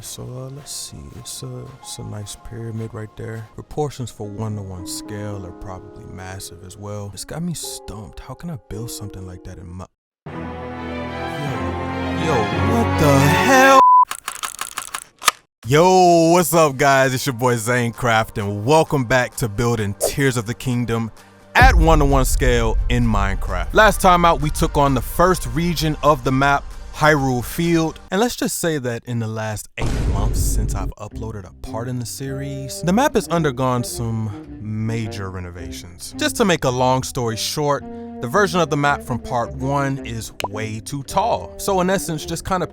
Alright, so let's see. It's a nice pyramid right there. Proportions for 1-to-1 scale are probably massive as well. It's got me stumped. How can I build something like that in my... Yo, what the hell? Yo, what's up guys? It's your boy ZainnCraft and welcome back to building Tears of the Kingdom at 1-to-1 scale in Minecraft. Last time out, we took on the first region of the map, Hyrule Field, and let's just say that in the last 8 months since I've uploaded a part in the series, the map has undergone some major renovations. Just to make a long story short, the version of the map from part 1 is way too tall. So in essence, just kind of,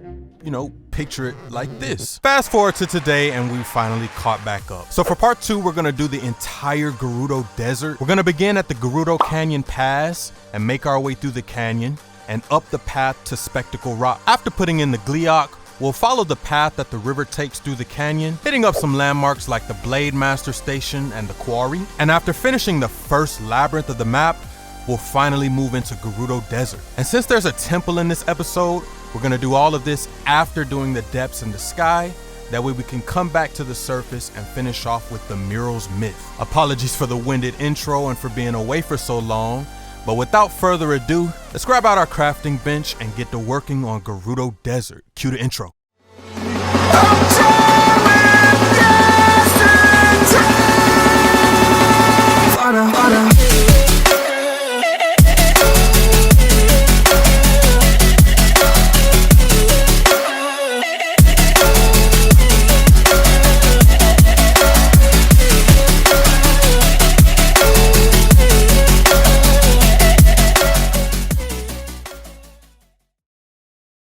picture it like this. Fast forward to today and we finally caught back up. So for part 2, we're gonna do the entire Gerudo Desert. We're gonna begin at the Gerudo Canyon Pass and make our way through the canyon and up the path to Spectacle Rock. After putting in the Gleeok, we'll follow the path that the river takes through the canyon, hitting up some landmarks like the Blade Master Station and the Quarry. And after finishing the first labyrinth of the map, we'll finally move into Gerudo Desert. And since there's a temple in this episode, we're gonna do all of this after doing the depths in the sky. That way we can come back to the surface and finish off with the Mural's Myth. Apologies for the winded intro and for being away for so long. But without further ado, let's grab out our crafting bench and get to working on Gerudo Desert. Cue the intro.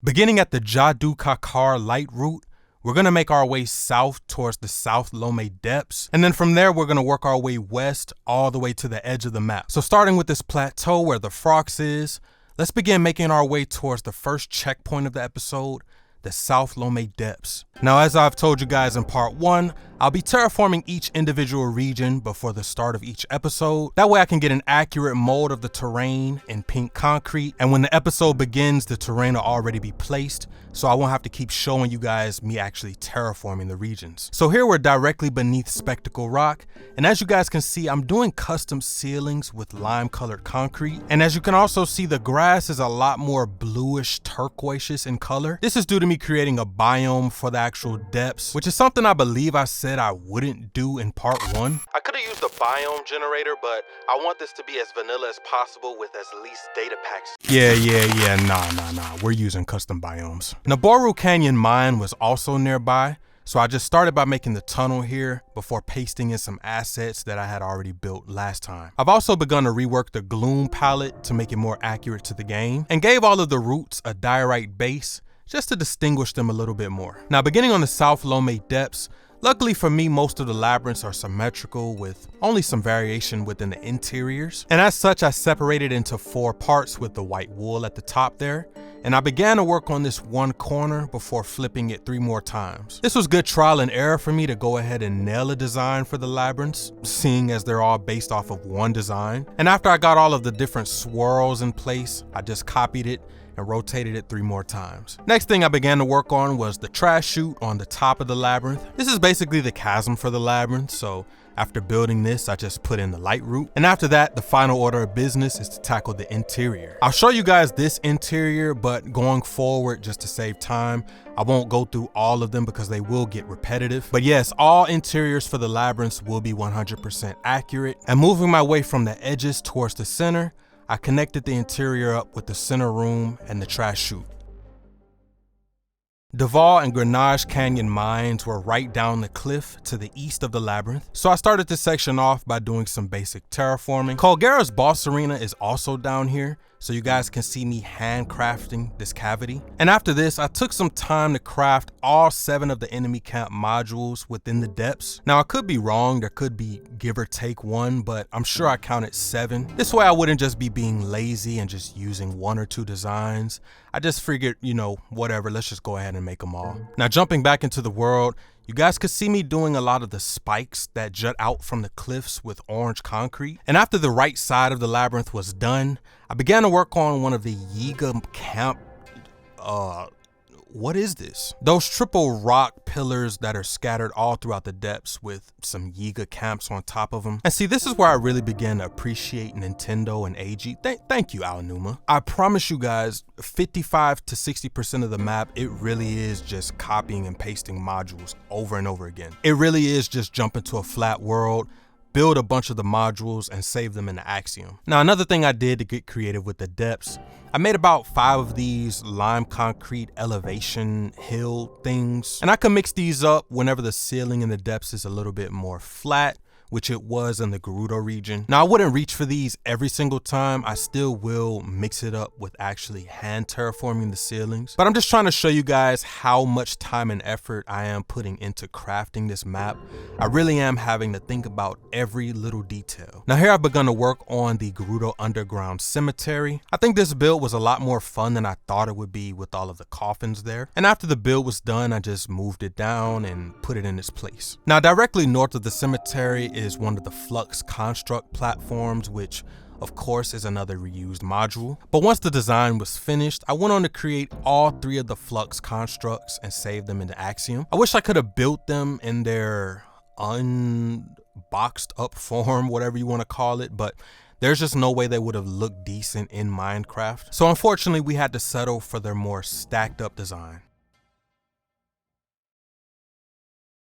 Beginning at the Gerudo Canyon light route, we're gonna make our way south towards the South Lome depths. And then from there, we're gonna work our way west all the way to the edge of the map. So starting with this plateau where the Frox is, let's begin making our way towards the first checkpoint of the episode, the South Lome depths. Now, as I've told you guys in part 1, I'll be terraforming each individual region before the start of each episode. That way I can get an accurate mold of the terrain in pink concrete. And when the episode begins, the terrain will already be placed, so I won't have to keep showing you guys me actually terraforming the regions. So here we're directly beneath Spectacle Rock. And as you guys can see, I'm doing custom ceilings with lime colored concrete. And as you can also see, the grass is a lot more bluish turquoise in color. This is due to me creating a biome for the actual depths, which is something I believe I said I wouldn't do in part 1. I could have used a biome generator, but I want this to be as vanilla as possible with as least data packs. Nah, we're using custom biomes. Gerudo Canyon mine was also nearby, so I just started by making the tunnel here before pasting in some assets that I had already built last time. I've also begun to rework the Gloom palette to make it more accurate to the game, and gave all of the roots a diorite base just to distinguish them a little bit more. Now, beginning on the South Lome depths, luckily for me, most of the labyrinths are symmetrical with only some variation within the interiors. And as such, I separated into 4 parts with the white wool at the top there. And I began to work on this one corner before flipping it 3 more times. This was good trial and error for me to go ahead and nail a design for the labyrinths, seeing as they're all based off of one design. And after I got all of the different swirls in place, I just copied it and rotated it 3 more times. Next thing I began to work on was the trash chute on the top of the labyrinth. This is basically the chasm for the labyrinth, so after building this, I just put in the light route. And after that, the final order of business is to tackle the interior. I'll show you guys this interior, but going forward, just to save time, I won't go through all of them because they will get repetitive. But yes, all interiors for the labyrinths will be 100% accurate. And moving my way from the edges towards the center, I connected the interior up with the center room and the trash chute. Duval and Grenache Canyon mines were right down the cliff to the east of the labyrinth, so I started this section off by doing some basic terraforming. Colgera's boss arena is also down here, so you guys can see me handcrafting this cavity. And after this, I took some time to craft all 7 of the enemy camp modules within the depths. Now I could be wrong, there could be give or take 1, but I'm sure I counted 7. This way I wouldn't just be being lazy and just using 1 or 2 designs. I just figured, whatever, let's just go ahead and make them all. Now jumping back into the world, you guys could see me doing a lot of the spikes that jut out from the cliffs with orange concrete. And after the right side of the labyrinth was done, I began to work on one of the Yiga camp what is this? Those triple rock pillars that are scattered all throughout the depths with some Yiga camps on top of them. And see, this is where I really began to appreciate Nintendo and AG. Thank you, Aonuma. I promise you guys, 55 to 60% of the map, it really is just copying and pasting modules over and over again. It really is just jumping to a flat world, build a bunch of the modules, and save them in the Axiom. Now, another thing I did to get creative with the depths, I made about 5 of these lime concrete elevation hill things, and I can mix these up whenever the ceiling in the depths is a little bit more flat, which it was in the Gerudo region. Now, I wouldn't reach for these every single time. I still will mix it up with actually hand terraforming the ceilings. But I'm just trying to show you guys how much time and effort I am putting into crafting this map. I really am having to think about every little detail. Now, here I've begun to work on the Gerudo Underground Cemetery. I think this build was a lot more fun than I thought it would be with all of the coffins there. And after the build was done, I just moved it down and put it in its place. Now, directly north of the cemetery is one of the Flux construct platforms, which of course is another reused module. But once the design was finished, I went on to create all 3 of the Flux constructs and save them into Axiom. I wish I could have built them in their unboxed up form, whatever you want to call it, but there's just no way they would have looked decent in Minecraft. So unfortunately, we had to settle for their more stacked up design.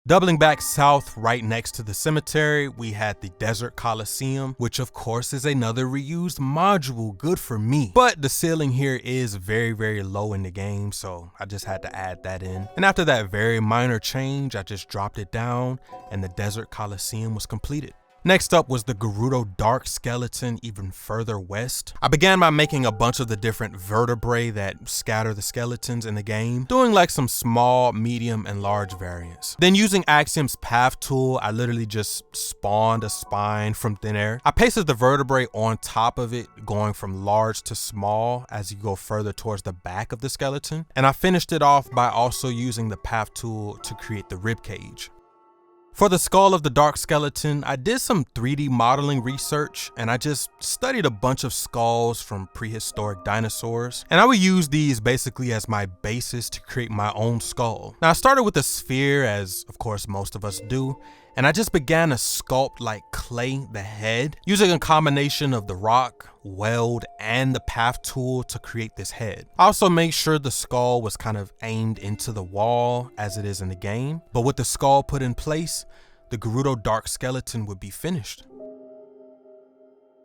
Doubling back south right next to the cemetery, we had the Desert Coliseum, which of course is another reused module, good for me. But the ceiling here is very, very low in the game, so I just had to add that in. And after that very minor change, I just dropped it down and the Desert Coliseum was completed. Next up was the Gerudo Dark Skeleton even further west. I began by making a bunch of the different vertebrae that scatter the skeletons in the game, doing like some small, medium, and large variants. Then using Axiom's path tool, I literally just spawned a spine from thin air. I pasted the vertebrae on top of it, going from large to small as you go further towards the back of the skeleton. And I finished it off by also using the path tool to create the rib cage. For the skull of the Dark Skeleton, I did some 3D modeling research and I just studied a bunch of skulls from prehistoric dinosaurs. And I would use these basically as my basis to create my own skull. Now I started with a sphere, as of course most of us do, and I just began to sculpt like clay the head, using a combination of the rock, weld, and the path tool to create this head. I also made sure the skull was kind of aimed into the wall as it is in the game, but with the skull put in place, the Gerudo Dark Skeleton would be finished.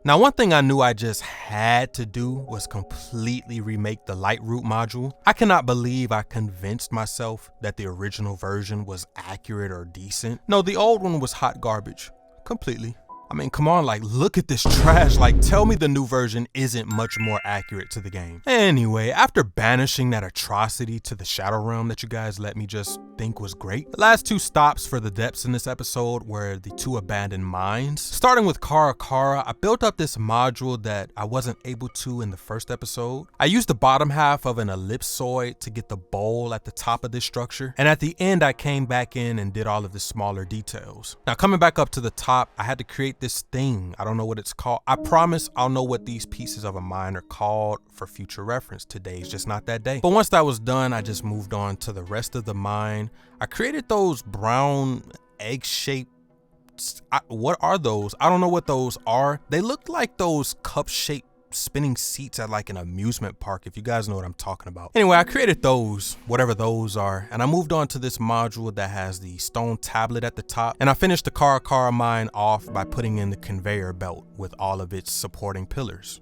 Now, one thing I knew I just had to do was completely remake the Lightroot module. I cannot believe I convinced myself that the original version was accurate or decent. No, the old one was hot garbage, completely. I mean, come on, like, look at this trash. Like, tell me the new version isn't much more accurate to the game. Anyway, after banishing that atrocity to the Shadow Realm that you guys let me just think was great, the last 2 stops for the depths in this episode were the 2 abandoned mines. Starting with Kara Kara, I built up this module that I wasn't able to in the first episode. I used the bottom half of an ellipsoid to get the bowl at the top of this structure, and at the end I came back in and did all of the smaller details. Now, coming back up to the top, I had to create this thing. I don't know what it's called. I promise I'll know what these pieces of a mine are called for future reference. Today's just not that day. But once that was done, I just moved on to the rest of the mine. I created those brown egg-shaped, what are those? I don't know what those are. They look like those cup-shaped spinning seats at like an amusement park, if you guys know what I'm talking about. Anyway, I created those, whatever those are, and I moved on to this module that has the stone tablet at the top, and I finished the Kara Kara mine off by putting in the conveyor belt with all of its supporting pillars.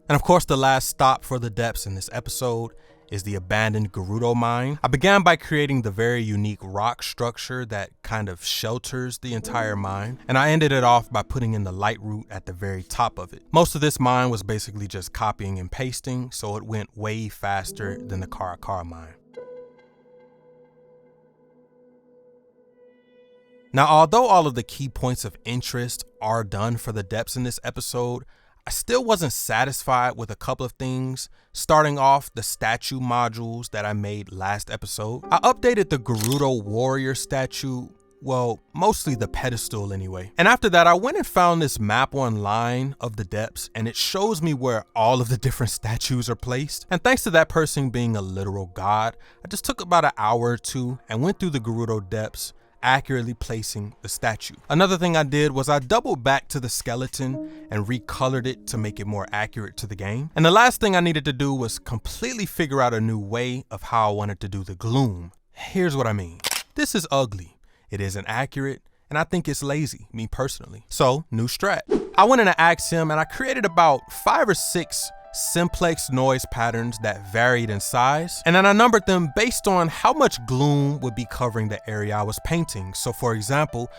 And of course, the last stop for the depths in this episode is the abandoned Gerudo mine. I began by creating the very unique rock structure that kind of shelters the entire mine, and I ended it off by putting in the Lightroot at the very top of it. Most of this mine was basically just copying and pasting, so it went way faster than the Kara Kara mine. Now, although all of the key points of interest are done for the depths in this episode, I still wasn't satisfied with a couple of things, starting off the statue modules that I made last episode. I updated the Gerudo warrior statue Well, mostly the pedestal anyway. And after that, I went and found this map online of the depths, and it shows me where all of the different statues are placed. And thanks to that person being a literal god, I just took about an hour or two and went through the Gerudo depths, accurately placing the statue. Another thing I did was I doubled back to the skeleton and recolored it to make it more accurate to the game. And the last thing I needed to do was completely figure out a new way of how I wanted to do the gloom. Here's what I mean. This is ugly. It isn't accurate, and I think it's lazy, me personally. So, new strat. I went in and asked him, and I created about 5 or 6 simplex noise patterns that varied in size, and then I numbered them based on how much gloom would be covering the area I was painting. So for example,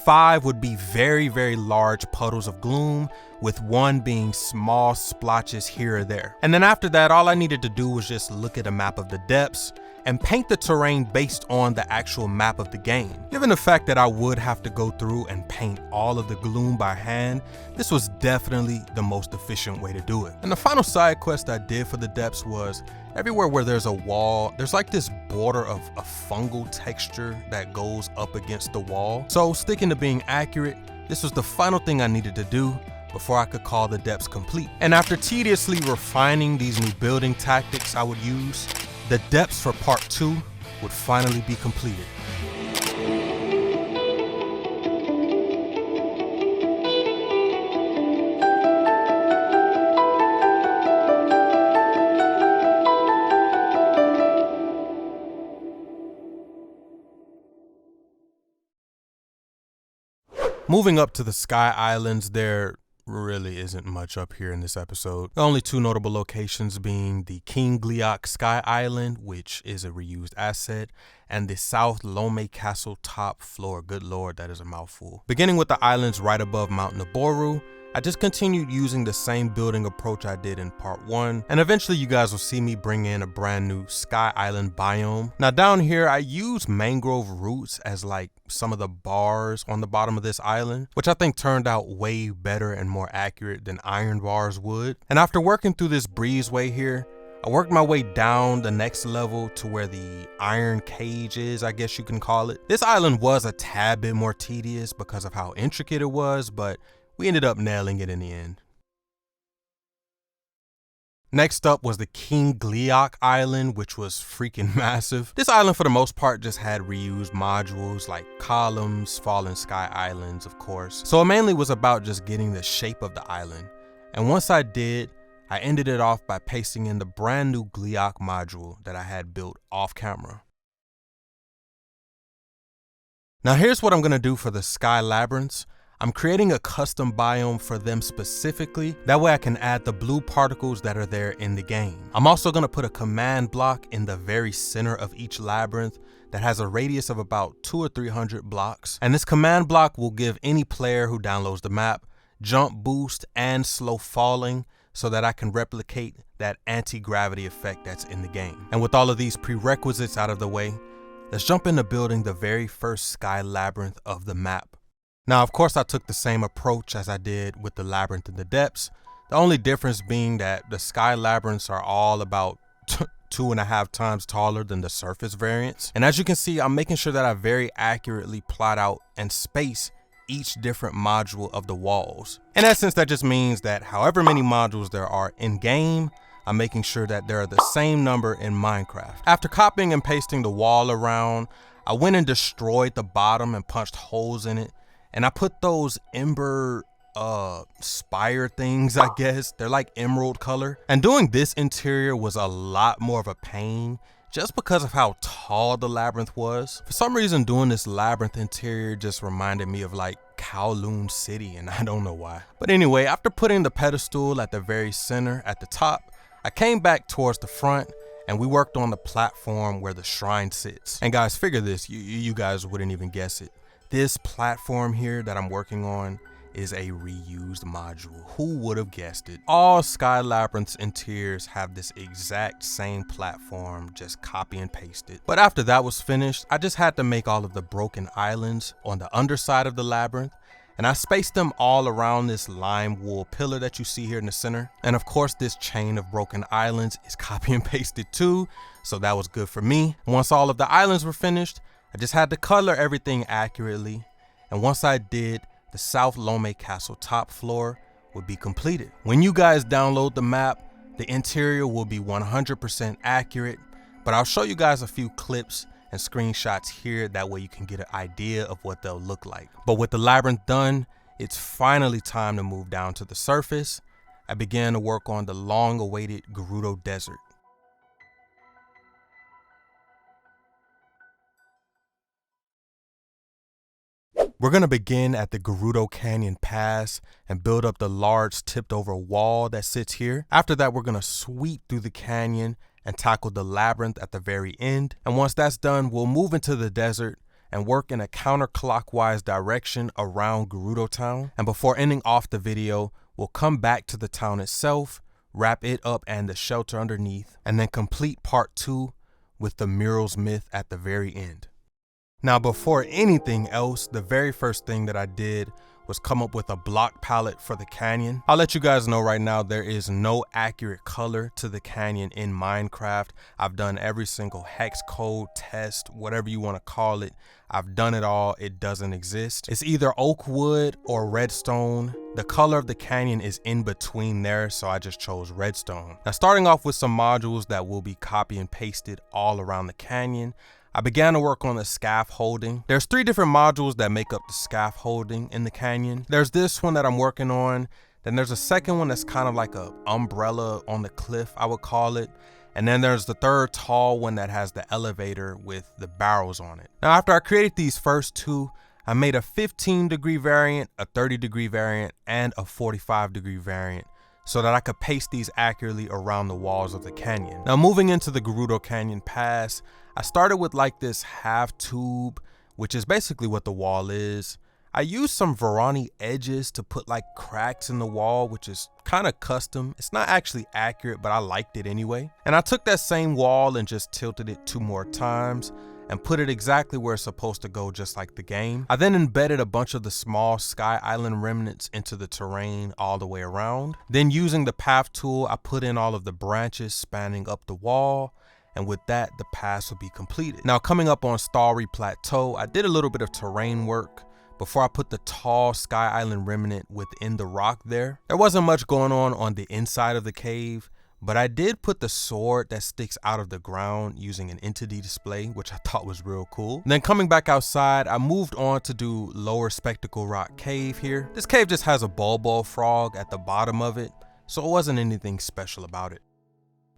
5 would be very, very large puddles of gloom, with 1 being small splotches here or there. And then after that, all I needed to do was just look at a map of the depths and paint the terrain based on the actual map of the game. Given the fact that I would have to go through and paint all of the gloom by hand, this was definitely the most efficient way to do it. And the final side quest I did for the depths was everywhere where there's a wall, there's like this border of a fungal texture that goes up against the wall. So sticking to being accurate, this was the final thing I needed to do before I could call the depths complete. And after tediously refining these new building tactics I would use, the depths for part 2 would finally be completed. Moving up to the Sky Islands, there really isn't much up here in this episode. The only 2 notable locations being the King Gliok Sky Island, which is a reused asset, and the South Lome Castle top floor. Good lord, that is a mouthful. Beginning with the islands right above Mount Naboru, I just continued using the same building approach I did in part 1, and eventually you guys will see me bring in a brand new Sky Island biome. Now down here, I use mangrove roots as like some of the bars on the bottom of this island, which I think turned out way better and more accurate than iron bars would. And after working through this breezeway here, I worked my way down the next level to where the iron cage is, I guess you can call it. This island was a tad bit more tedious because of how intricate it was, but we ended up nailing it in the end. Next up was the King Gliok Island, which was freaking massive. This island for the most part just had reused modules like columns, fallen sky islands, of course. So it mainly was about just getting the shape of the island. And once I did, I ended it off by pasting in the brand new Gliok module that I had built off camera. Now here's what I'm gonna do for the Sky Labyrinths. I'm creating a custom biome for them specifically. That way I can add the blue particles that are there in the game. I'm also gonna put a command block in the very center of each labyrinth that has a radius of about 200 or 300 blocks. And this command block will give any player who downloads the map jump boost and slow falling so that I can replicate that anti-gravity effect that's in the game. And with all of these prerequisites out of the way, let's jump into building the very first Sky Labyrinth of the map. Now, of course, I took the same approach as I did with the Labyrinth in the Depths. The only difference being that the Sky Labyrinths are all about 2.5 times taller than the surface variants. And as you can see, I'm making sure that I very accurately plot out and space each different module of the walls. In essence, that just means that however many modules there are in game, I'm making sure that there are the same number in Minecraft. After copying and pasting the wall around, I went and destroyed the bottom and punched holes in it. And I put those ember spire things, I guess. They're like emerald color. And doing this interior was a lot more of a pain just because of how tall the labyrinth was. For some reason, doing this labyrinth interior just reminded me of like Kowloon City, and I don't know why. But anyway, after putting the pedestal at the very center at the top, I came back towards the front and we worked on the platform where the shrine sits. And guys, figure this, you guys wouldn't even guess it. This platform here that I'm working on is a reused module. Who would have guessed it? All Sky Labyrinth's interiors have this exact same platform, just copy and paste it. But after that was finished, I just had to make all of the broken islands on the underside of the labyrinth, and I spaced them all around this lime wool pillar that you see here in the center. And of course, this chain of broken islands is copy and pasted too, so that was good for me. Once all of the islands were finished, I just had to color everything accurately, and once I did, the South Lome Castle top floor would be completed. When you guys download the map, the interior will be 100% accurate, but I'll show you guys a few clips and screenshots here, that way you can get an idea of what they'll look like. But with the labyrinth done, it's finally time to move down to the surface. I began to work on the long-awaited Gerudo Desert. We're gonna begin at the Gerudo Canyon Pass and build up the large tipped over wall that sits here. After that, we're gonna sweep through the canyon and tackle the labyrinth at the very end. And once that's done, we'll move into the desert and work in a counterclockwise direction around Gerudo Town. And before ending off the video, we'll come back to the town itself, wrap it up and the shelter underneath, and then complete part 2 with the murals myth at the very end. Now, before anything else, the very first thing that I did was come up with a block palette for the canyon. I'll let you guys know right now, there is no accurate color to the canyon in Minecraft. I've done every single hex code test, whatever you want to call it. I've done it all. It doesn't exist. It's either oak wood or redstone. The color of the canyon is in between there, so I just chose redstone. Now, starting off with some modules that will be copy and pasted all around the canyon, I began to work on the scaffolding. There's 3 different modules that make up the scaffolding in the canyon. There's this one that I'm working on. Then there's a second one that's kind of like a umbrella on the cliff, I would call it. And then there's the third tall one that has the elevator with the barrels on it. Now, after I created these first 2, I made a 15-degree variant, a 30-degree variant, and a 45-degree variant, so that I could paste these accurately around the walls of the canyon. Now, moving into the Gerudo Canyon Pass, I started with like this half tube, which is basically what the wall is. I used some Verani edges to put like cracks in the wall, which is kind of custom. It's not actually accurate, but I liked it anyway. And I took that same wall and just tilted it 2 more times and put it exactly where it's supposed to go, just like the game. I then embedded a bunch of the small Sky Island remnants into the terrain all the way around. Then using the path tool, I put in all of the branches spanning up the wall, and with that, the pass will be completed. Now, coming up on Starry Plateau, I did a little bit of terrain work before I put the tall Sky Island remnant within the rock there. There wasn't much going on the inside of the cave, but I did put the sword that sticks out of the ground using an entity display, which I thought was real cool. And then coming back outside, I moved on to do Lower Spectacle Rock Cave here. This cave just has a bulbul frog at the bottom of it, so it wasn't anything special about it.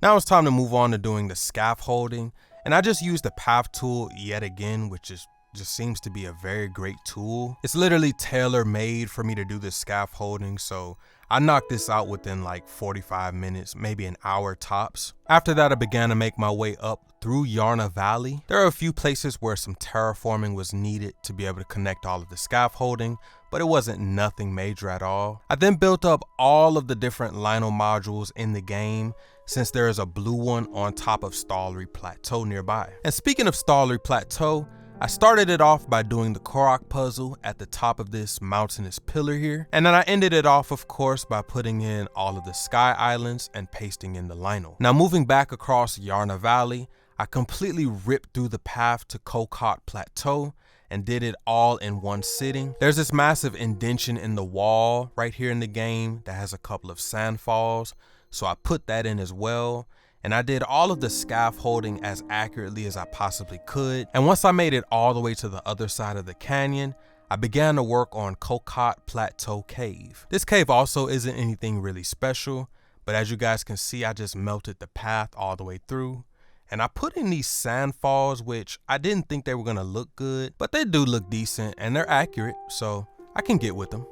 Now it's time to move on to doing the scaffolding, and I just used the path tool yet again, which just seems to be a very great tool. It's literally tailor-made for me to do this scaffolding, so I knocked this out within like 45 minutes, maybe an hour tops. After that, I began to make my way up through Yarna Valley. There are a few places where some terraforming was needed to be able to connect all of the scaffolding, but it wasn't nothing major at all. I then built up all of the different Lino modules in the game, since there is a blue one on top of Starry Plateau nearby. And speaking of Starry Plateau, I started it off by doing the Korok puzzle at the top of this mountainous pillar here. And then I ended it off, of course, by putting in all of the Sky Islands and pasting in the Lino. Now, moving back across Yarna Valley, I completely ripped through the path to Kokot Plateau and did it all in one sitting. There's this massive indention in the wall right here in the game that has a couple of sandfalls, so I put that in as well. And I did all of the scaffolding as accurately as I possibly could. And once I made it all the way to the other side of the canyon, I began to work on Kokot Plateau Cave. This cave also isn't anything really special, but as you guys can see, I just melted the path all the way through. And I put in these sandfalls, which I didn't think they were gonna look good, but they do look decent and they're accurate, so I can get with them.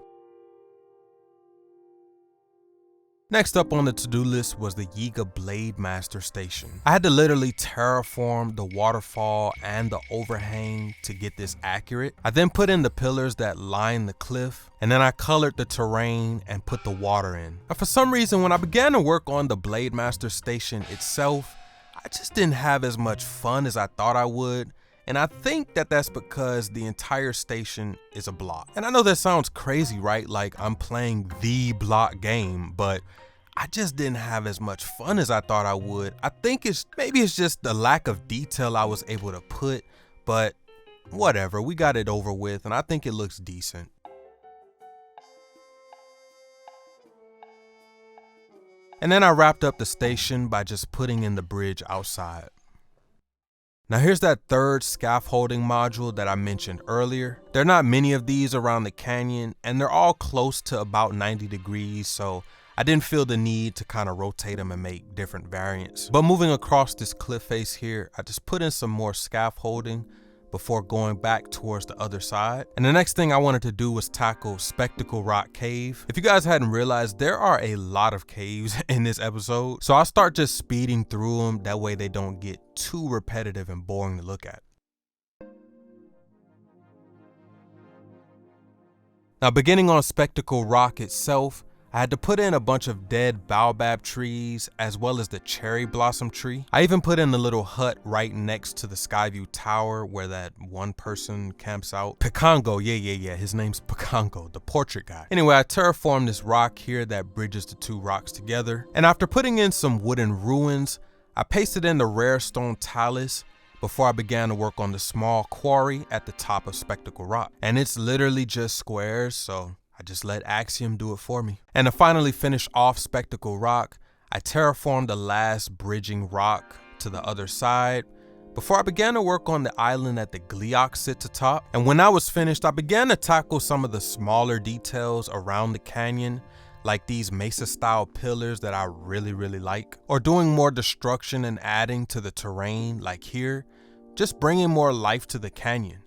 Next up on the to-do list was the Yiga Blade Master Station. I had to literally terraform the waterfall and the overhang to get this accurate. I then put in the pillars that line the cliff, and then I colored the terrain and put the water in. Now, for some reason, when I began to work on the Blade Master Station itself, I just didn't have as much fun as I thought I would. And I think that that's because the entire station is a block. And I know that sounds crazy, right? Like I'm playing the block game, but I just didn't have as much fun as I thought I would. I think maybe it's just the lack of detail I was able to put, but whatever, we got it over with and I think it looks decent. And then I wrapped up the station by just putting in the bridge outside. Now here's that third scaffolding module that I mentioned earlier. There are not many of these around the canyon and they're all close to about 90 degrees, so I didn't feel the need to kind of rotate them and make different variants. But moving across this cliff face here, I just put in some more scaffolding before going back towards the other side. And the next thing I wanted to do was tackle Spectacle Rock Cave. If you guys hadn't realized, there are a lot of caves in this episode, so I'll start just speeding through them, that way they don't get too repetitive and boring to look at. Now beginning on Spectacle Rock itself, I had to put in a bunch of dead baobab trees as well as the cherry blossom tree. I even put in the little hut right next to the Skyview Tower where that one person camps out. Picango, yeah, his name's Picango, the portrait guy. Anyway, I terraformed this rock here that bridges the two rocks together. And after putting in some wooden ruins, I pasted in the rare stone talus before I began to work on the small quarry at the top of Spectacle Rock. And it's literally just squares, so I just let Axiom do it for me. And to finally finish off Spectacle Rock, I terraformed the last bridging rock to the other side before I began to work on the island that the Gleeok sits atop. And when I was finished, I began to tackle some of the smaller details around the canyon, like these mesa-style pillars that I really like, or doing more destruction and adding to the terrain like here, just bringing more life to the canyon.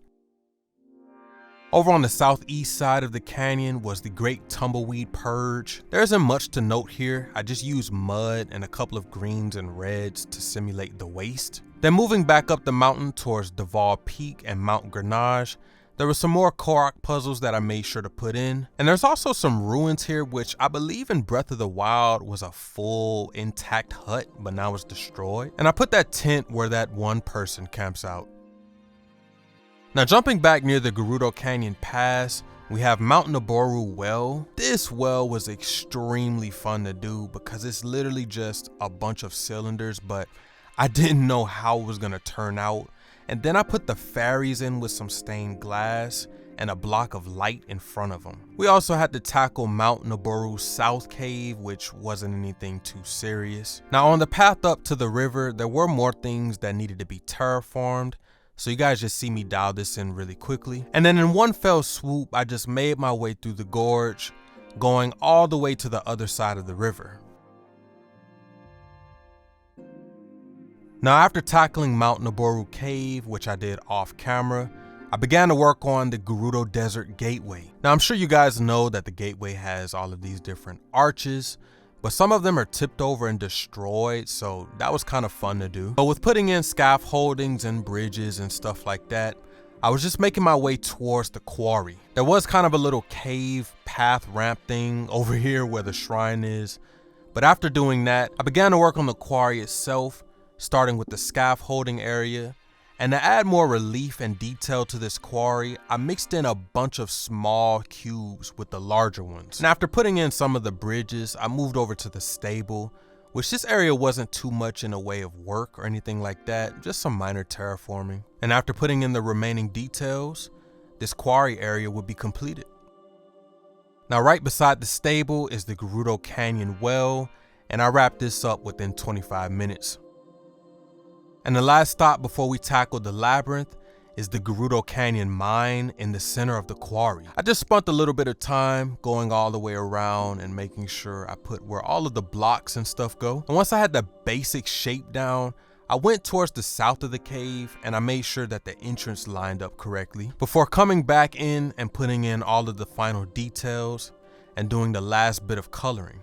Over on the southeast side of the canyon was the Great Tumbleweed Purge. There isn't much to note here. I just used mud and a couple of greens and reds to simulate the waste. Then moving back up the mountain towards Duval Peak and Mount Grenache, there were some more Korok puzzles that I made sure to put in. And there's also some ruins here, which I believe in Breath of the Wild was a full intact hut, but now it's destroyed. And I put that tent where that one person camps out. Now jumping back near the Gerudo Canyon Pass, we have Mount Naboru Well. This well was extremely fun to do because it's literally just a bunch of cylinders, but I didn't know how it was gonna turn out. And then I put the fairies in with some stained glass and a block of light in front of them. We also had to tackle Mount Naboru South Cave, which wasn't anything too serious. Now on the path up to the river, there were more things that needed to be terraformed, so you guys just see me dial this in really quickly. And then in one fell swoop, I just made my way through the gorge, going all the way to the other side of the river. Now after tackling Mount Naboru Cave, which I did off camera, I began to work on the Gerudo Desert Gateway. Now I'm sure you guys know that the gateway has all of these different arches, but some of them are tipped over and destroyed, so that was kind of fun to do. But with putting in scaffoldings and bridges and stuff like that, I was just making my way towards the quarry. There was kind of a little cave path ramp thing over here where the shrine is, but after doing that, I began to work on the quarry itself, starting with the scaffolding area. And to add more relief and detail to this quarry, I mixed in a bunch of small cubes with the larger ones. And after putting in some of the bridges, I moved over to the stable, which this area wasn't too much in a way of work or anything like that, just some minor terraforming. And after putting in the remaining details, this quarry area would be completed. Now right beside the stable is the Gerudo Canyon well, and I wrapped this up within 25 minutes. And the last stop before we tackle the labyrinth is the Gerudo Canyon mine in the center of the quarry. I just spent a little bit of time going all the way around and making sure I put where all of the blocks and stuff go. And once I had the basic shape down, I went towards the south of the cave and I made sure that the entrance lined up correctly before coming back in and putting in all of the final details and doing the last bit of coloring.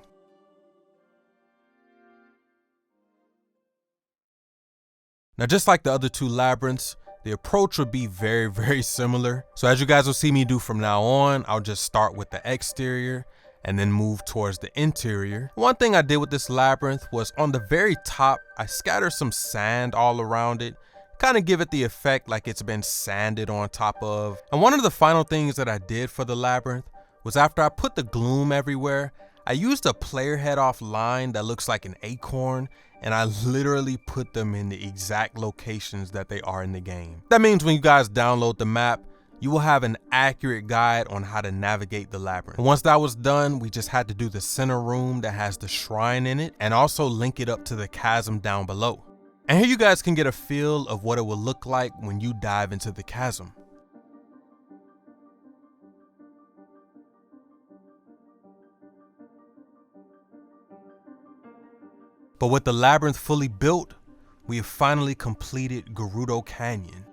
Now, just like the other two labyrinths, the approach would be very similar. So as you guys will see me do from now on, I'll just start with the exterior and then move towards the interior. One thing I did with this labyrinth was on the very top, I scattered some sand all around it, kind of give it the effect like it's been sanded on top of. And one of the final things that I did for the labyrinth was after I put the gloom everywhere, I used a player head off line that looks like an acorn, and I literally put them in the exact locations that they are in the game. That means when you guys download the map, you will have an accurate guide on how to navigate the labyrinth. And once that was done, we just had to do the center room that has the shrine in it and also link it up to the chasm down below. And here you guys can get a feel of what it will look like when you dive into the chasm. But with the labyrinth fully built, we have finally completed Gerudo Canyon.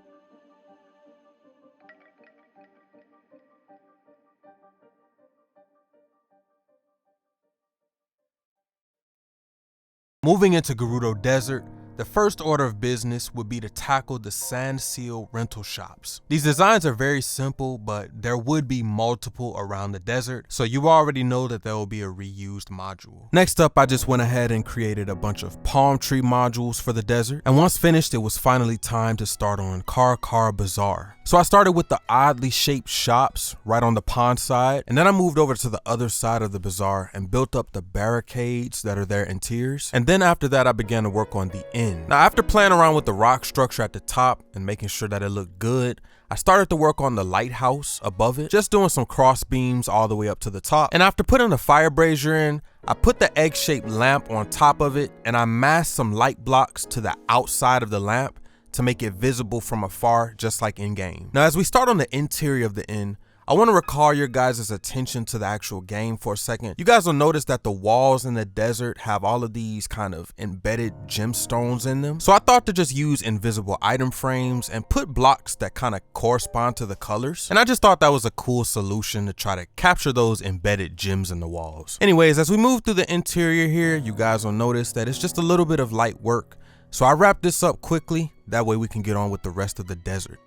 Moving into Gerudo Desert, the first order of business would be to tackle the sand seal rental shops. These designs are very simple, but there would be multiple around the desert, so you already know that there will be a reused module. Next up, I just went ahead and created a bunch of palm tree modules for the desert, and once finished, it was finally time to start on Car Bazaar. So I started with the oddly shaped shops right on the pond side, and then I moved over to the other side of the bazaar and built up the barricades that are there in tiers. And then after that, I began to work on the end. Now, after playing around with the rock structure at the top and making sure that it looked good, I started to work on the lighthouse above it, just doing some cross beams all the way up to the top. And after putting the fire brazier in, I put the egg-shaped lamp on top of it, and I masked some light blocks to the outside of the lamp to make it visible from afar, just like in game. Now, as we start on the interior of the inn, I want to recall your guys' attention to the actual game for a second. You guys will notice that the walls in the desert have all of these kind of embedded gemstones in them. So I thought to just use invisible item frames and put blocks that kind of correspond to the colors. And I just thought that was a cool solution to try to capture those embedded gems in the walls. Anyways, as we move through the interior here, you guys will notice that it's just a little bit of light work. So I wrapped this up quickly, that way we can get on with the rest of the desert.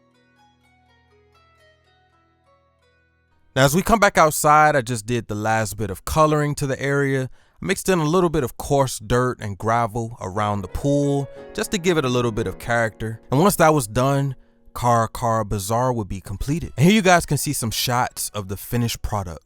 Now, as we come back outside, I just did the last bit of coloring to the area. I mixed in a little bit of coarse dirt and gravel around the pool, just to give it a little bit of character. And once that was done, Car Bazaar would be completed. And here you guys can see some shots of the finished product.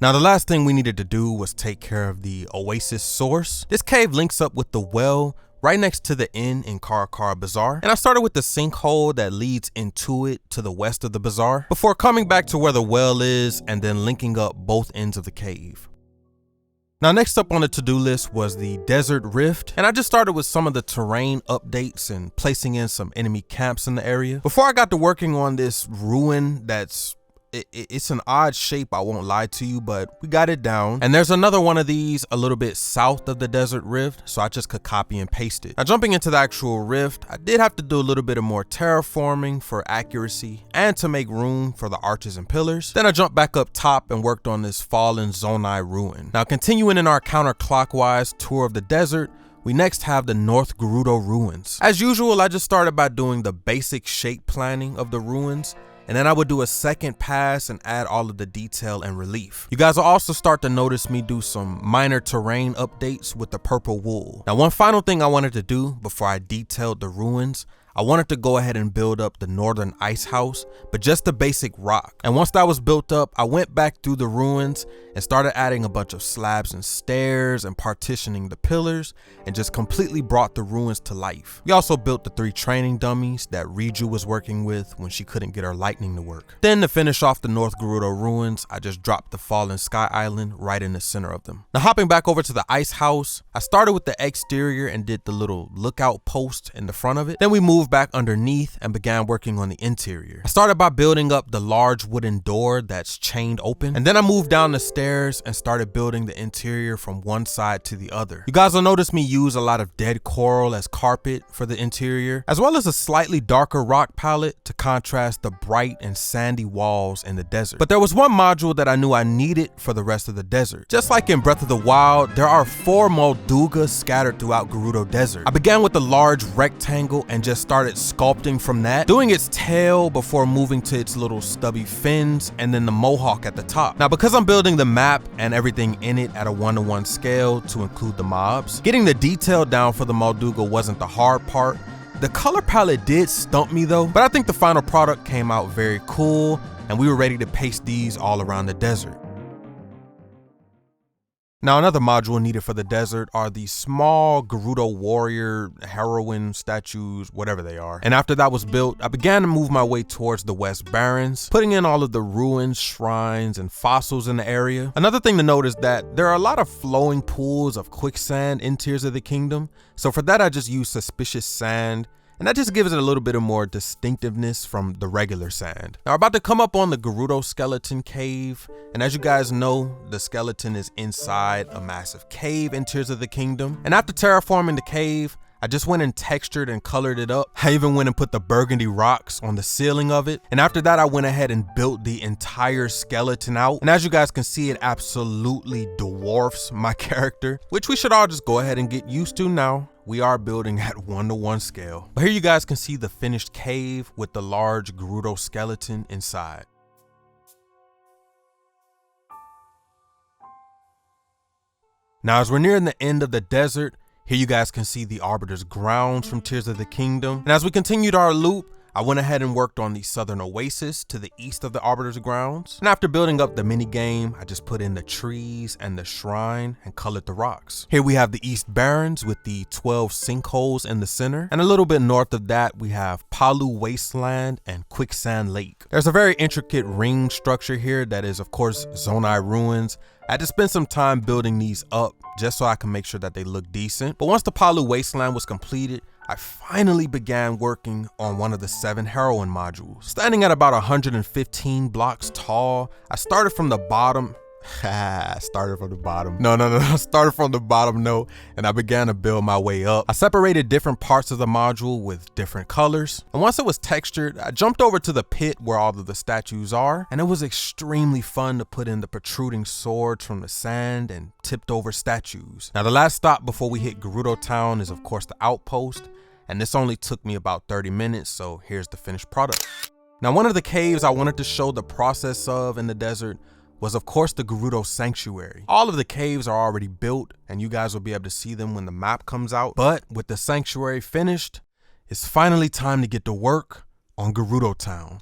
Now, the last thing we needed to do was take care of the oasis source. This cave links up with the well right next to the inn in Car Bazaar. And I started with the sinkhole that leads into it to the west of the bazaar before coming back to where the well is and then linking up both ends of the cave. Now, next up on the to-do list was the Desert Rift, and I just started with some of the terrain updates and placing in some enemy camps in the area. Before I got to working on this ruin it's an odd shape, I won't lie to you, but we got it down. And there's another one of these a little bit south of the Desert Rift, so I just could copy and paste it. Now, jumping into the actual rift, I did have to do a little bit of more terraforming for accuracy and to make room for the arches and pillars. Then I jumped back up top and worked on this fallen Zonai ruin. Now, continuing in our counterclockwise tour of the desert, we next have the North Gerudo ruins. As usual, I just started by doing the basic shape planning of the ruins, and then I would do a second pass and add all of the detail and relief. You guys will also start to notice me do some minor terrain updates with the purple wool. Now, one final thing I wanted to do before I detailed the ruins, I wanted to go ahead and build up the northern ice house, but just the basic rock. And once that was built up, I went back through the ruins and started adding a bunch of slabs and stairs and partitioning the pillars and just completely brought the ruins to life. We also built the 3 training dummies that Riju was working with when she couldn't get her lightning to work. Then to finish off the North Gerudo ruins, I just dropped the fallen sky island right in the center of them. Now, hopping back over to the ice house, I started with the exterior and did the little lookout post in the front of it. Then we moved back underneath and began working on the interior. I started by building up the large wooden door that's chained open, and then I moved down the stairs and started building the interior from one side to the other. You guys will notice me use a lot of dead coral as carpet for the interior, as well as a slightly darker rock palette to contrast the bright and sandy walls in the desert. But there was one module that I knew I needed for the rest of the desert. Just like in Breath of the Wild, there are 4 Moldugas scattered throughout Gerudo Desert. I began with a large rectangle and just started started sculpting from that, doing its tail before moving to its little stubby fins and then the mohawk at the top. Now, because I'm building the map and everything in it at a 1:1 scale to include the mobs, getting the detail down for the Molduga wasn't the hard part. The color palette did stump me though, but I think the final product came out very cool and we were ready to paste these all around the desert. Now, another module needed for the desert are these small Gerudo warrior, heroine statues, whatever they are. And after that was built, I began to move my way towards the West Barrens, putting in all of the ruins, shrines, and fossils in the area. Another thing to note is that there are a lot of flowing pools of quicksand in Tears of the Kingdom. So for that, I just used suspicious sand. And that just gives it a little bit of more distinctiveness from the regular sand. Now, we're about to come up on the Gerudo skeleton cave. And as you guys know, the skeleton is inside a massive cave in Tears of the Kingdom. And after terraforming the cave, I just went and textured and colored it up. I even went and put the burgundy rocks on the ceiling of it. And after that, I went ahead and built the entire skeleton out. And as you guys can see, it absolutely dwarfs my character, which we should all just go ahead and get used to now. We are building at 1:1 scale. But here you guys can see the finished cave with the large Gerudo skeleton inside. Now, as we're nearing the end of the desert, here you guys can see the Arbiter's grounds from Tears of the Kingdom. And as we continued our loop, I went ahead and worked on the southern oasis to the east of the Arbiter's grounds. And after building up the mini game, I just put in the trees and the shrine and colored the rocks. Here we have the East Barrens with the 12 sinkholes in the center. And a little bit north of that, we have Palu Wasteland and Quicksand Lake. There's a very intricate ring structure here that is, of course, Zonai Ruins. I had to spend some time building these up just so I can make sure that they look decent. But once the Palu Wasteland was completed, I finally began working on one of the 7 heroine modules. Standing at about 115 blocks tall, I started from the bottom. I started from the bottom. I started from the bottom, no, and I began to build my way up. I separated different parts of the module with different colors. And once it was textured, I jumped over to the pit where all of the statues are. And it was extremely fun to put in the protruding swords from the sand and tipped over statues. Now, the last stop before we hit Gerudo Town is, of course, the outpost. And this only took me about 30 minutes, so here's the finished product. Now, one of the caves I wanted to show the process of in the desert was, of course, the Gerudo Sanctuary. All of the caves are already built, and you guys will be able to see them when the map comes out. But with the sanctuary finished, it's finally time to get to work on Gerudo Town.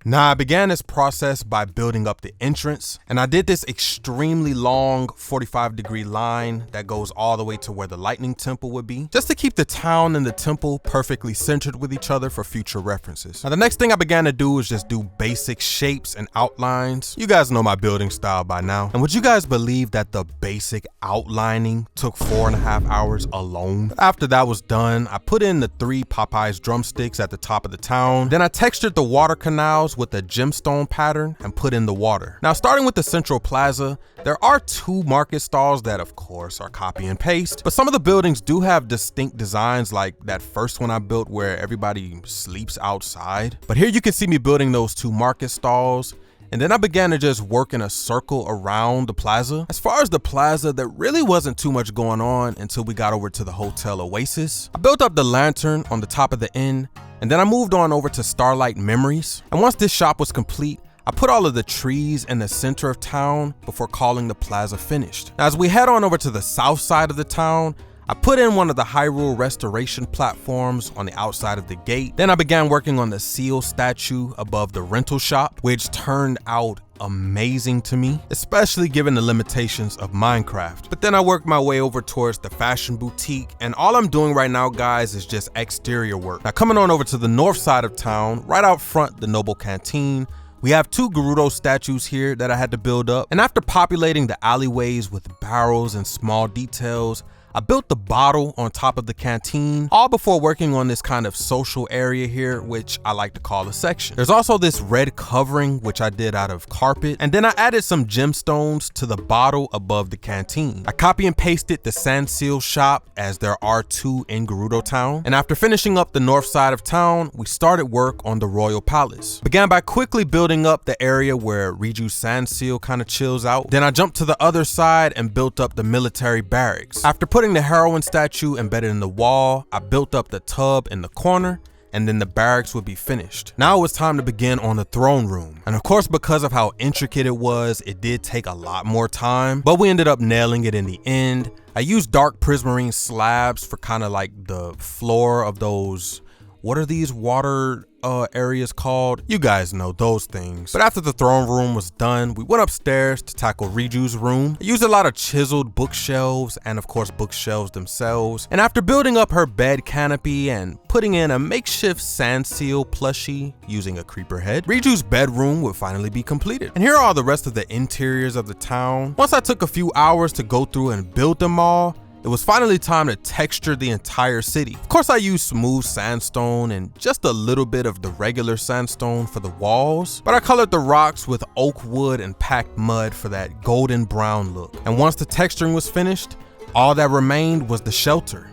Now, I began this process by building up the entrance, and I did this extremely long 45-degree line that goes all the way to where the lightning temple would be, just to keep the town and the temple perfectly centered with each other for future references. Now, the next thing I began to do is just do basic shapes and outlines. You guys know my building style by now. And would you guys believe that the basic outlining took 4.5 hours alone? After that was done, I put in the 3 Popeye's drumsticks at the top of the town. Then I textured the water canals with a gemstone pattern and put in the water. Now, starting with the central plaza, there are 2 market stalls that, of course, are copy and paste, but some of the buildings do have distinct designs, like that first one I built where everybody sleeps outside. But here you can see me building those 2 market stalls. And then I began to just work in a circle around the plaza. As far as the plaza, there really wasn't too much going on until we got over to the Hotel Oasis. I built up the lantern on the top of the inn, and then I moved on over to Starlight Memories. And once this shop was complete, I put all of the trees in the center of town before calling the plaza finished. Now, as we head on over to the south side of the town, I put in one of the Hyrule restoration platforms on the outside of the gate. Then I began working on the seal statue above the rental shop, which turned out amazing to me, especially given the limitations of Minecraft. But then I worked my way over towards the fashion boutique, and all I'm doing right now, guys, is just exterior work. Now, coming on over to the north side of town, right out front, the Noble Canteen, we have 2 Gerudo statues here that I had to build up. And after populating the alleyways with barrels and small details, I built the bottle on top of the canteen, all before working on this kind of social area here, which I like to call a section. There's also this red covering, which I did out of carpet, and then I added some gemstones to the bottle above the canteen. I copy and pasted the sand seal shop, as there are 2 in Gerudo Town. And after finishing up the north side of town, we started work on the Royal Palace. Began by quickly building up the area where Riju Sand Seal kind of chills out. Then I jumped to the other side and built up the military barracks. After putting getting the heroine statue embedded in the wall, I built up the tub in the corner, and then the barracks would be finished. Now it was time to begin on the throne room. And of course, because of how intricate it was, it did take a lot more time, but we ended up nailing it in the end. I used dark prismarine slabs for kind of like the floor of those, what are these water areas called? You guys know those things. But after the throne room was done, we went upstairs to tackle Riju's room. I used a lot of chiseled bookshelves and of course bookshelves themselves. And after building up her bed canopy and putting in a makeshift sand seal plushie using a creeper head, Riju's bedroom would finally be completed. And here are all the rest of the interiors of the town. Once I took a few hours to go through and build them all, it was finally time to texture the entire city. Of course, I used smooth sandstone and just a little bit of the regular sandstone for the walls, but I colored the rocks with oak wood and packed mud for that golden brown look. And once the texturing was finished, all that remained was the shelter.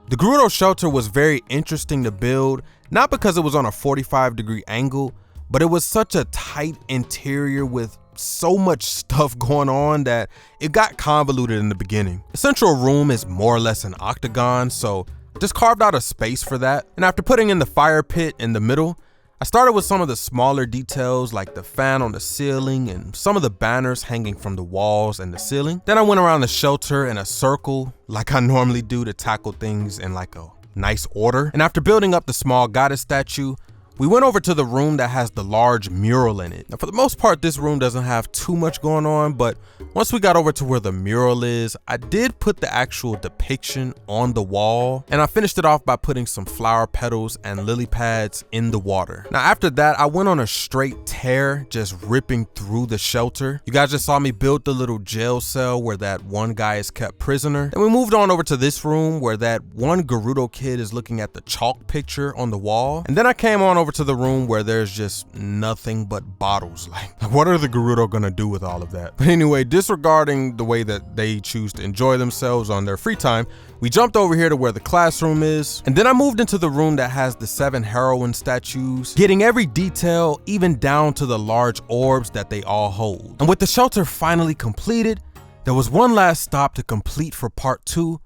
The Gerudo shelter was very interesting to build, not because it was on a 45-degree angle, but it was such a tight interior with so much stuff going on that it got convoluted in the beginning. The central room is more or less an octagon, so I just carved out a space for that. And after putting in the fire pit in the middle, I started with some of the smaller details like the fan on the ceiling and some of the banners hanging from the walls and the ceiling. Then I went around the shelter in a circle like I normally do to tackle things in like a nice order. And after building up the small goddess statue, we went over to the room that has the large mural in it. Now, for the most part, this room doesn't have too much going on, but once we got over to where the mural is, I did put the actual depiction on the wall, and I finished it off by putting some flower petals and lily pads in the water. Now, after that, I went on a straight tear, just ripping through the shelter. You guys just saw me build the little jail cell where that one guy is kept prisoner. Then we moved on over to this room where that one Gerudo kid is looking at the chalk picture on the wall. And then I came on over to the room where there's just nothing but bottles. Like, what are the Gerudo gonna do with all of that? But anyway, disregarding the way that they choose to enjoy themselves on their free time, we jumped over here to where the classroom is, and then I moved into the room that has the 7 heroine statues, getting every detail, even down to the large orbs that they all hold. And with the shelter finally completed, there was one last stop to complete for part 2,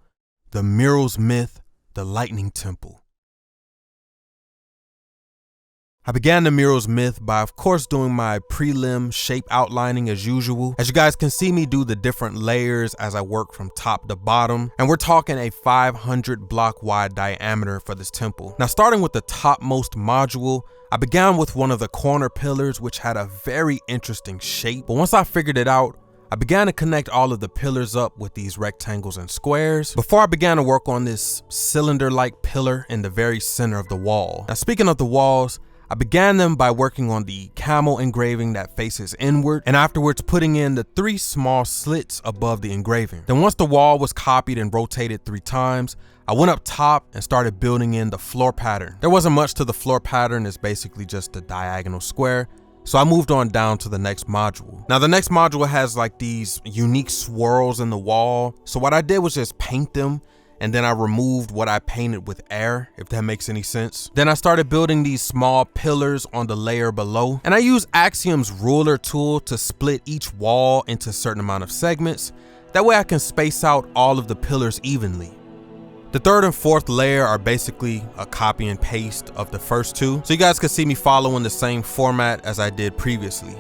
the mural's myth, the lightning temple. I began the mural's myth by of course doing my prelim shape outlining as usual. As you guys can see me do the different layers as I work from top to bottom, and we're talking a 500 block wide diameter for this temple. Now, starting with the topmost module, I began with one of the corner pillars, which had a very interesting shape, but once I figured it out, I began to connect all of the pillars up with these rectangles and squares before I began to work on this cylinder-like pillar in the very center of the wall. Now, speaking of the walls, I began them by working on the camel engraving that faces inward, and afterwards putting in the 3 small slits above the engraving. Then once the wall was copied and rotated 3 times, I went up top and started building in the floor pattern. There wasn't much to the floor pattern, it's basically just a diagonal square. So I moved on down to the next module. Now the next module has like these unique swirls in the wall. So what I did was just paint them, and then I removed what I painted with air, if that makes any sense. Then I started building these small pillars on the layer below, and I used Axiom's ruler tool to split each wall into a certain amount of segments. That way I can space out all of the pillars evenly. The 3rd and 4th layer are basically a copy and paste of the first 2, so you guys can see me following the same format as I did previously.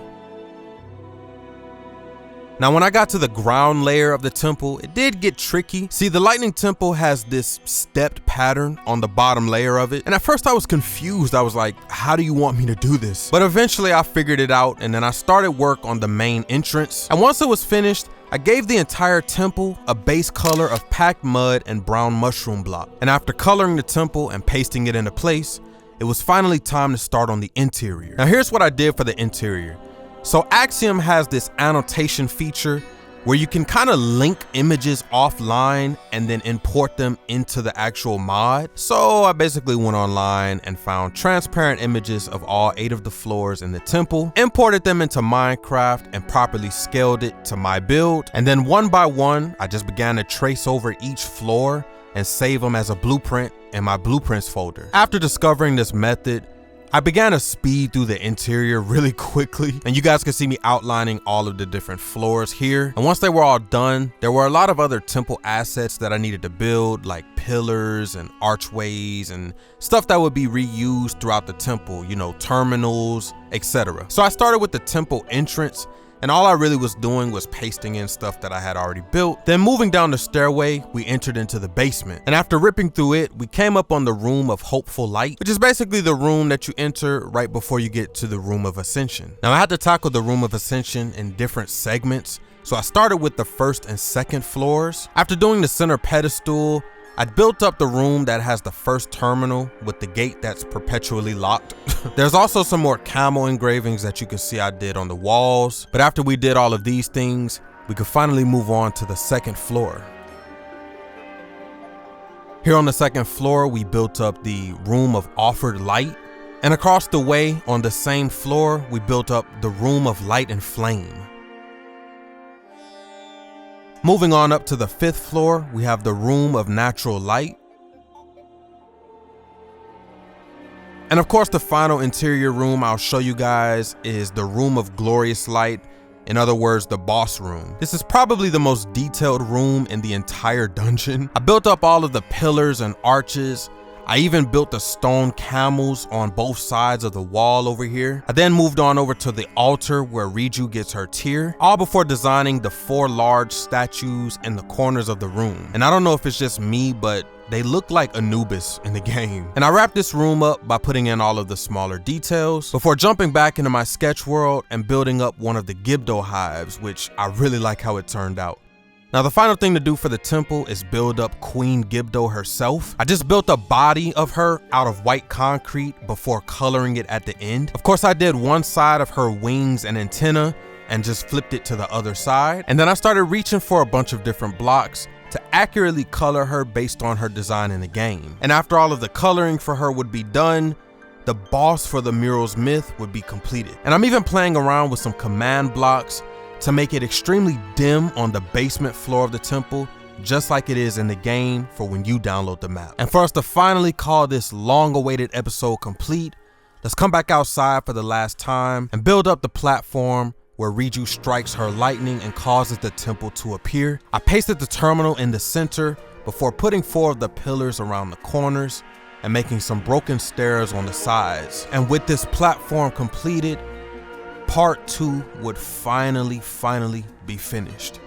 Now, when I got to the ground layer of the temple, it did get tricky. See, the lightning temple has this stepped pattern on the bottom layer of it. And at first I was confused. I was like, how do you want me to do this? But eventually I figured it out, and then I started work on the main entrance. And once it was finished, I gave the entire temple a base color of packed mud and brown mushroom block. And after coloring the temple and pasting it into place, it was finally time to start on the interior. Now here's what I did for the interior. So Axiom has this annotation feature where you can kind of link images offline and then import them into the actual mod. So I basically went online and found transparent images of all 8 of the floors in the temple, imported them into Minecraft and properly scaled it to my build. And then one by one, I just began to trace over each floor and save them as a blueprint in my blueprints folder. After discovering this method, I began to speed through the interior really quickly, and you guys can see me outlining all of the different floors here. And once they were all done, there were a lot of other temple assets that I needed to build, like pillars and archways and stuff that would be reused throughout the temple, you know, terminals, etc. So I started with the temple entrance, and all I really was doing was pasting in stuff that I had already built. Then moving down the stairway, we entered into the basement. And after ripping through it, we came up on the Room of Hopeful Light, which is basically the room that you enter right before you get to the Room of Ascension. Now I had to tackle the Room of Ascension in different segments, so I started with the first and second floors. After doing the center pedestal, I built up the room that has the first terminal with the gate that's perpetually locked. There's also some more camel engravings that you can see I did on the walls. But after we did all of these things, we could finally move on to the second floor. Here on the second floor, we built up the Room of Offered Light. And across the way on the same floor, we built up the Room of Light and Flame. Moving on up to the fifth floor, we have the Room of Natural Light. And of course, the final interior room I'll show you guys is the Room of Glorious Light. In other words, the boss room. This is probably the most detailed room in the entire dungeon. I built up all of the pillars and arches. I even built the stone camels on both sides of the wall over here. I then moved on over to the altar where Riju gets her tear, all before designing the 4 large statues in the corners of the room. And I don't know if it's just me, but they look like Anubis in the game. And I wrapped this room up by putting in all of the smaller details before jumping back into my sketch world and building up one of the Gerudo hives, which I really like how it turned out. Now the final thing to do for the temple is build up Queen Gerudo herself. I just built a body of her out of white concrete before coloring it at the end. Of course, I did one side of her wings and antenna and just flipped it to the other side. And then I started reaching for a bunch of different blocks to accurately color her based on her design in the game. And after all of the coloring for her would be done, the boss for the Mural's Myth would be completed. And I'm even playing around with some command blocks to make it extremely dim on the basement floor of the temple, just like it is in the game for when you download the map. And for us to finally call this long-awaited episode complete, let's come back outside for the last time and build up the platform where Riju strikes her lightning and causes the temple to appear. I pasted the terminal in the center before putting 4 of the pillars around the corners and making some broken stairs on the sides. And with this platform completed, Part 2 would finally be finished.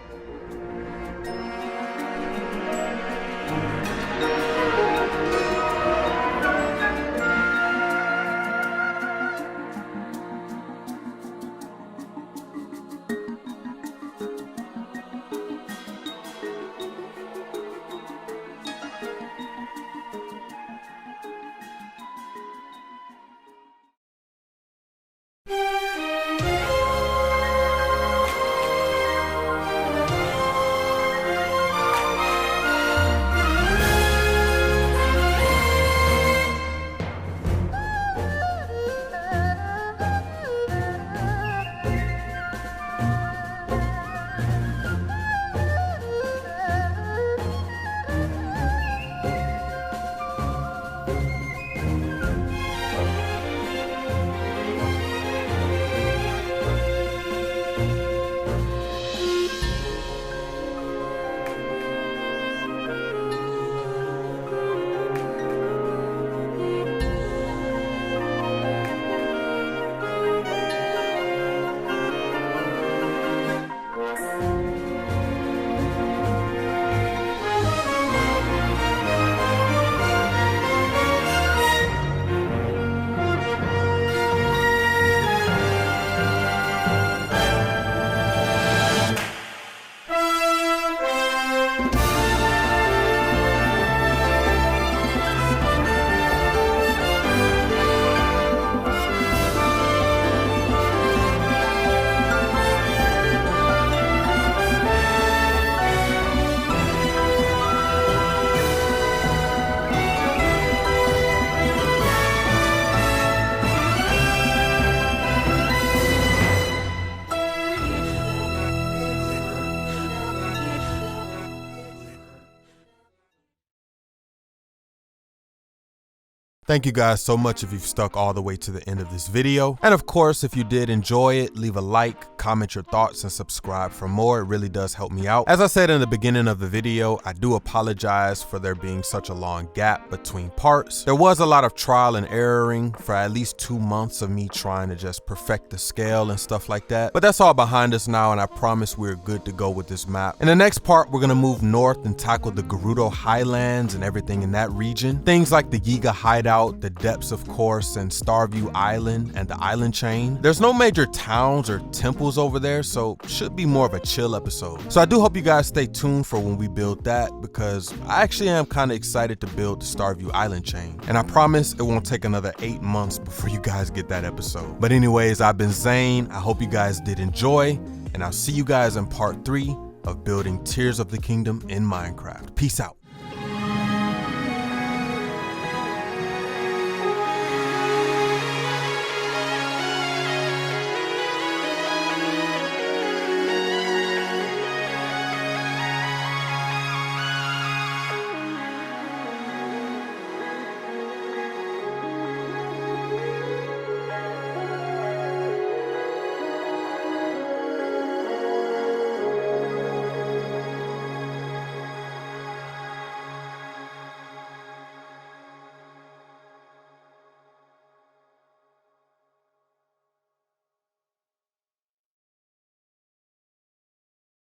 Thank you guys so much if you've stuck all the way to the end of this video. And of course, if you did enjoy it, leave a like, comment your thoughts, and subscribe for more. It really does help me out. As I said in the beginning of the video, I do apologize for there being such a long gap between parts. There was a lot of trial and erroring for at least 2 months of me trying to just perfect the scale and stuff like that. But that's all behind us now, and I promise we're good to go with this map. In the next part, we're gonna move north and tackle the Gerudo Highlands and everything in that region. Things like the Yiga Hideout, the depths of course, and Starview Island and the island chain. There's no major towns or temples over there, so should be more of a chill episode. So I do hope you guys stay tuned for when we build that, because I actually am kind of excited to build the Starview Island chain. And I promise it won't take another 8 months before you guys get that episode. But anyways, I've been Zainn. I hope you guys did enjoy, and I'll see you guys in part 3 of building Tears of the Kingdom in Minecraft. Peace out.